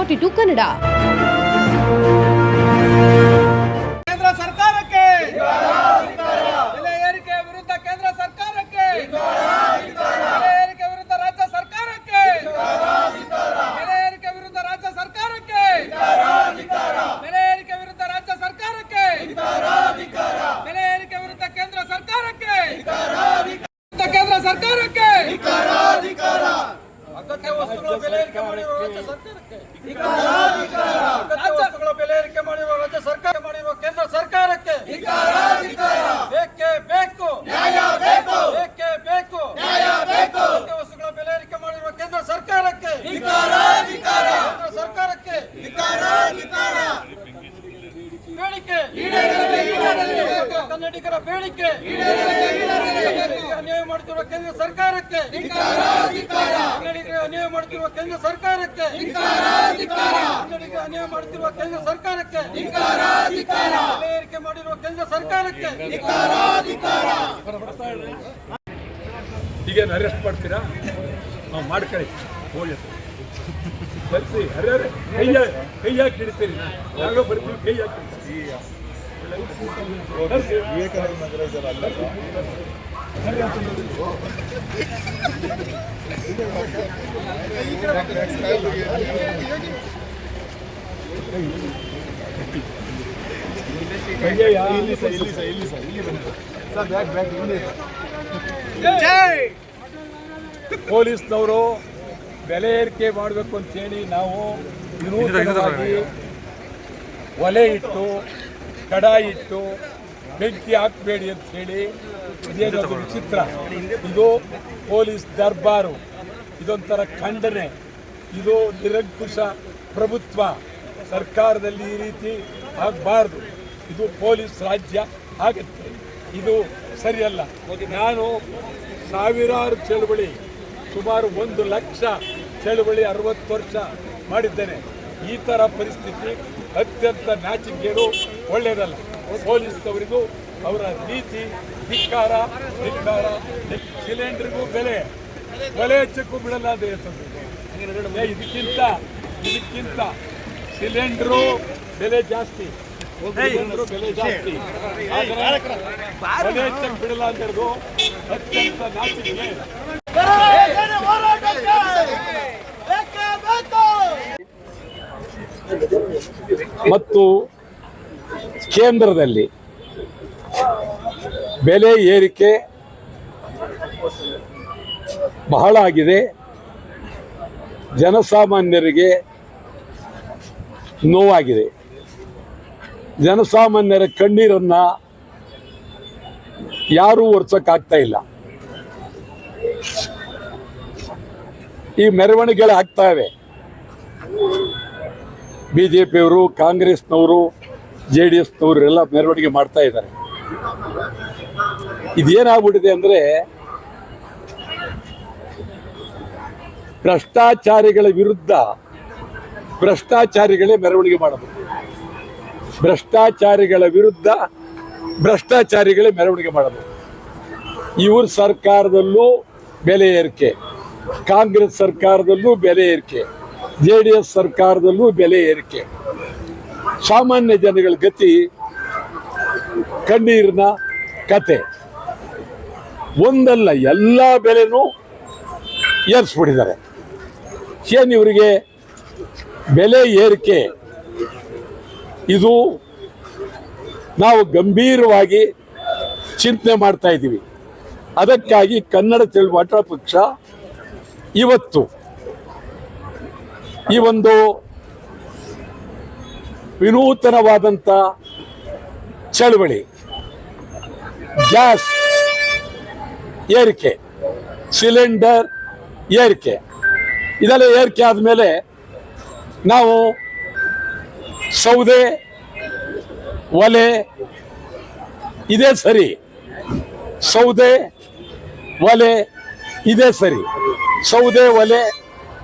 42 ಕನ್ನಡ. ಕೇಂದ್ರ ಸರ್ಕಾರಕ್ಕೆ ಬೆಲೆ ಏರಿಕೆ ವಿರುದ್ಧ ಕೇಂದ್ರ ಸರ್ಕಾರಕ್ಕೆ, ಬೆಲೆ ಏರಿಕೆ ವಿರುದ್ಧ ರಾಜ್ಯ ಸರ್ಕಾರಕ್ಕೆ, ಬೆಲೆ ಏರಿಕೆ ವಿರುದ್ಧ ರಾಜ್ಯ ಸರ್ಕಾರಕ್ಕೆ, ಬೆಲೆ ಏರಿಕೆ ವಿರುದ್ಧ ರಾಜ್ಯ ಸರ್ಕಾರಕ್ಕೆ, ಬೆಲೆ ಏರಿಕೆ ವಿರುದ್ಧ ಕೇಂದ್ರ ಸರ್ಕಾರಕ್ಕೆ, ಕೇಂದ್ರ ಸರ್ಕಾರಕ್ಕೆ ಅಗತ್ಯ ವಸ್ತುಗಳ ಬೆಲೆ ಏರಿಕೆ ಮಾಡಿರುವ ರಾಜ್ಯ ಸರ್ಕಾರಕ್ಕೆ, ಅಗತ್ಯ ವಸ್ತುಗಳ ಬೆಲೆ ಏರಿಕೆ ಮಾಡಿರುವ ರಾಜ್ಯ ಸರ್ಕಾರ ಮಾಡಿರುವ ಕೇಂದ್ರ ಸರ್ಕಾರಕ್ಕೆ ಬೇಕೇ ಬೇಕು, ನ್ಯಾಯ ಬೇಕು, ಬೇಕೇ ಬೇಕು, ನ್ಯಾಯ ಬೇಕು. ಅಗತ್ಯ ವಸ್ತುಗಳ ಬೆಲೆ ಏರಿಕೆ ಮಾಡಿರುವ ಕೇಂದ್ರ ಸರ್ಕಾರಕ್ಕೆ, ಕೇಂದ್ರ ಸರ್ಕಾರಕ್ಕೆ ಬೇಡಿಕೆ ಕನ್ನಡಿಗರ ಬೇಡಿಕೆ ಅನ್ಯಾಯ ಮಾಡುತ್ತಿರುವ ಕೇಂದ್ರ ಸರ್ಕಾರಕ್ಕೆ, ಕನ್ನಡಿಗರಿಗೆ ಅನ್ಯಾಯ ಮಾಡುತ್ತಿರುವ ಕೇಂದ್ರ ಸರ್ಕಾರಕ್ಕೆ, ಕನ್ನಡಿಗರಿಗೆ ಅನ್ಯಾಯ ಮಾಡುತ್ತಿರುವ ಕೇಂದ್ರ ಸರ್ಕಾರಕ್ಕೆ, ಬೆಲೆ ಏರಿಕೆ ಮಾಡಿರುವ ಕೇಂದ್ರ ಸರ್ಕಾರಕ್ಕೆ ಈಗ ಅರೆಸ್ಟ್ ಮಾಡ್ತೀರಾ? ನಾವು ಮಾಡ್ಕೊಳ್ಳಿ ಹೋಗಿ ಕಲಿಸಿ ಅರೆ ಕೈ ಹಾಕಿ ಹಿಡಿತೀರಿ, ನಾವೇ ಬರ್ತೀವಿ ಕೈ ಹಾಕಿ ವಿವೇಕಾನಂದ ನಗರ ಇದೆಲ್ಲ ಅಲ್ಲ ಪೊಲೀಸ್ನವರು ಬೆಲೆ ಏರಿಕೆ ಮಾಡಬೇಕು ಅಂತೇಳಿ ನಾವು ವಿನೂತನವಾಗಿ ಒಲೆ ಇಟ್ಟು ಕಡಾಯಿ ಇಟ್ಟು ಬೆಂಕಿ ಹಾಕಬೇಡಿ ಅಂತ ಹೇಳಿ ಇದೇನದು ವಿಚಿತ್ರ. ಇದು ಪೊಲೀಸ್ ದರ್ಬಾರು, ಇದೊಂಥರ ಖಂಡನೆ, ಇದು ನಿರಂಕುಶ ಪ್ರಭುತ್ವ. ಸರ್ಕಾರದಲ್ಲಿ ಈ ರೀತಿ ಆಗಬಾರ್ದು. ಇದು ಪೊಲೀಸ್ ರಾಜ್ಯ ಆಗುತ್ತೆ, ಇದು ಸರಿಯಲ್ಲ. ನಾನು ಸಾವಿರಾರು ಚಳುವಳಿ, ಸುಮಾರು 1 ಲಕ್ಷ ಚಳುವಳಿ 60 ವರ್ಷ ಮಾಡಿದ್ದೇನೆ. ಈ ಥರ ಪರಿಸ್ಥಿತಿ ಅತ್ಯಂತ ನಾಚಿಕೆಗೇಡು, ಒಳ್ಳೆಯದಲ್ಲ. ಪೊಲೀಸ್ನವರಿಗೂ ಅವರ ನೀತಿ ಧಿಕ್ಕಾರ. ಸಿಲಿಂಡರ್ಗೂ ಬೆಲೆ ಹೆಚ್ಚಕ್ಕೂ ಬಿಡಲ್ಲ ಅಂತ ಹೇಳ್ತದೆ. ಇದಕ್ಕಿಂತ ಸಿಲಿಂಡ್ರು ಬೆಲೆ ಜಾಸ್ತಿ, ಬೆಲೆ ಜಾಸ್ತಿ, ಬೆಲೆ ಹೆಚ್ಚಕ್ಕೆ ಬಿಡಲ್ಲ ಅಂತ ಹೇಳೋದು ಅತ್ಯಂತ ನಾಚಿಕೆ. ಮತ್ತು ಕೇಂದ್ರದಲ್ಲಿ ಬೆಲೆ ಏರಿಕೆ ಬಹಳ ಆಗಿದೆ. ಜನಸಾಮಾನ್ಯರಿಗೆ ನೋವಾಗಿದೆ. ಜನಸಾಮಾನ್ಯರ ಕಣ್ಣೀರನ್ನು ಯಾರೂ ಒರೆಸೋಕ್ಕಾಗ್ತಾ ಇಲ್ಲ. ಈ ಮೆರವಣಿಗೆಗಳು ಆಗ್ತಾ ಇವೆ. BJPಯವರು, ಕಾಂಗ್ರೆಸ್ನವರು, JDSನವರು ಎಲ್ಲ ಮೆರವಣಿಗೆ ಮಾಡ್ತಾ ಇದ್ದಾರೆ. ಇದೇನಾಗ್ಬಿಟ್ಟಿದೆ ಅಂದರೆ, ಭ್ರಷ್ಟಾಚಾರಿಗಳ ವಿರುದ್ಧ ಭ್ರಷ್ಟಾಚಾರಿಗಳೇ ಮೆರವಣಿಗೆ ಮಾಡಬೇಕು. ಭ್ರಷ್ಟಾಚಾರಿಗಳ ವಿರುದ್ಧ ಭ್ರಷ್ಟಾಚಾರಿಗಳೇ ಮೆರವಣಿಗೆ ಮಾಡಬೇಕು. ಇವ್ರ ಸರ್ಕಾರದಲ್ಲೂ ಬೆಲೆ ಏರಿಕೆ, ಕಾಂಗ್ರೆಸ್ ಸರ್ಕಾರದಲ್ಲೂ ಬೆಲೆ ಏರಿಕೆ, JDS ಸರ್ಕಾರದಲ್ಲೂ ಬೆಲೆ ಏರಿಕೆ. ಸಾಮಾನ್ಯ ಜನಗಳ ಗತಿ ಕಣ್ಣೀರಿನ ಕತೆ. ಒಂದಲ್ಲ, ಎಲ್ಲ ಬೆಲೆನೂ ಏರಿಸ್ಬಿಟ್ಟಿದ್ದಾರೆ. ಏನು ಇವರಿಗೆ ಬೆಲೆ ಏರಿಕೆ? ಇದು ನಾವು ಗಂಭೀರವಾಗಿ ಚಿಂತನೆ ಮಾಡ್ತಾ ಇದ್ದೀವಿ. ಅದಕ್ಕಾಗಿ ಕನ್ನಡ ಚಳವಳಿ ಪಕ್ಷ ಇವತ್ತು ಈ ಒಂದು ವಿನೂತನವಾದಂಥ ಚಳವಳಿ, ಗ್ಯಾಸ್ ಏರಿಕೆ, ಸಿಲಿಂಡರ್ ಏರಿಕೆ, ಇದೆಲ್ಲ ಏರಿಕೆ ಆದಮೇಲೆ ನಾವು ಸೌದೆ ಒಲೆ ಇದೇ ಸರಿ, ಸೌದೆ ಒಲೆ ಇದೇ ಸರಿ, ಸೌದೆ ಒಲೆ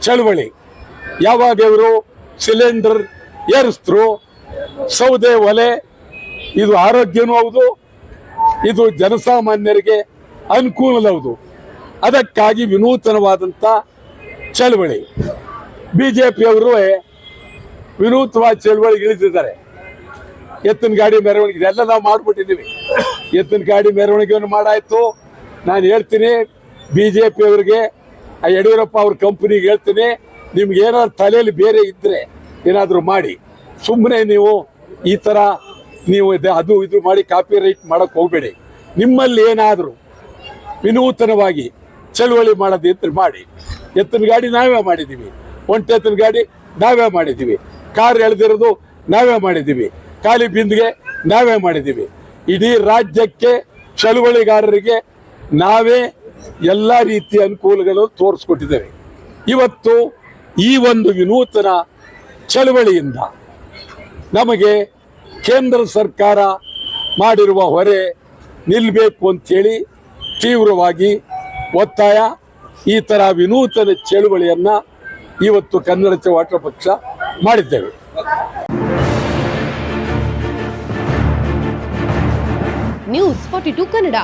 ಚಳವಳಿ. ಯಾವಾಗ ಇವರು ಸಿಲಿಂಡರ್ ಏರಿಸಿದ್ರು, ಸೌದೆ ಒಲೆ ಇದು ಆರೋಗ್ಯನೂ ಹೌದು, ಇದು ಜನಸಾಮಾನ್ಯರಿಗೆ ಅನುಕೂಲವೂ. ಅದಕ್ಕಾಗಿ ವಿನೂತನವಾದಂಥ ಚಳವಳಿ. BJPಯವರು ವಿನೂತವಾದ ಚಳುವಳಿಗೆ ಇಳಿದಿದ್ದಾರೆ. ಎತ್ತಿನ ಗಾಡಿ ಮೆರವಣಿಗೆ ಇದೆಲ್ಲ ನಾವು ಮಾಡ್ಬಿಟ್ಟಿದ್ದೀವಿ. ಎತ್ತಿನ ಗಾಡಿ ಮೆರವಣಿಗೆಯನ್ನು ಮಾಡಾಯ್ತು. ನಾನು ಹೇಳ್ತೀನಿ BJP ಅವರಿಗೆ, ಆ ಯಡಿಯೂರಪ್ಪ ಅವ್ರ ಕಂಪನಿಗೆ ಹೇಳ್ತೀನಿ, ನಿಮ್ಗೆ ಏನಾದ್ರು ತಲೆಯಲ್ಲಿ ಬೇರೆ ಇದ್ದರೆ ಏನಾದರೂ ಮಾಡಿ. ಸುಮ್ಮನೆ ನೀವು ಈ ಥರ ನೀವು ಅದು ಇದು ಮಾಡಿ ಕಾಪಿ ರೈಟ್ ಮಾಡೋಕ್ಕೆ ಹೋಗಬೇಡಿ. ನಿಮ್ಮಲ್ಲಿ ಏನಾದರೂ ವಿನೂತನವಾಗಿ ಚಳುವಳಿ ಮಾಡೋದಿದ್ರೆ ಮಾಡಿ. ಎತ್ತಿನ ಗಾಡಿ ನಾವೇ ಮಾಡಿದ್ದೀವಿ, ಒಂಟೆ ಎತ್ತಿನ ಗಾಡಿ ನಾವೇ ಮಾಡಿದ್ದೀವಿ, ಕಾರ್ ಎಳೆದಿರೋದು ನಾವೇ ಮಾಡಿದ್ದೀವಿ, ಖಾಲಿ ಬಿಂದಿಗೆ ನಾವೇ ಮಾಡಿದ್ದೀವಿ. ಇಡೀ ರಾಜ್ಯಕ್ಕೆ ಚಳುವಳಿಗಾರರಿಗೆ ನಾವೇ ಎಲ್ಲ ರೀತಿಯ ಅನುಕೂಲಗಳು ತೋರಿಸ್ಕೊಟ್ಟಿದ್ದೇವೆ. ಇವತ್ತು ಈ ಒಂದು ವಿನೂತನ ಚಳುವಳಿಯಿಂದ ನಮಗೆ ಕೇಂದ್ರ ಸರ್ಕಾರ ಮಾಡಿರುವ ಹೊರೆ ನಿಲ್ಲಬೇಕು ಅಂಥೇಳಿ ತೀವ್ರವಾಗಿ ಒತ್ತಾಯ. ಈ ಥರ ವಿನೂತನ ಚಳುವಳಿಯನ್ನು ಇವತ್ತು ಕನ್ನಡ ಚಳವಳಿ ಪಕ್ಷ ಮಾಡಿದ್ದೇವೆ. ನ್ಯೂಸ್ 42 ಕನ್ನಡ.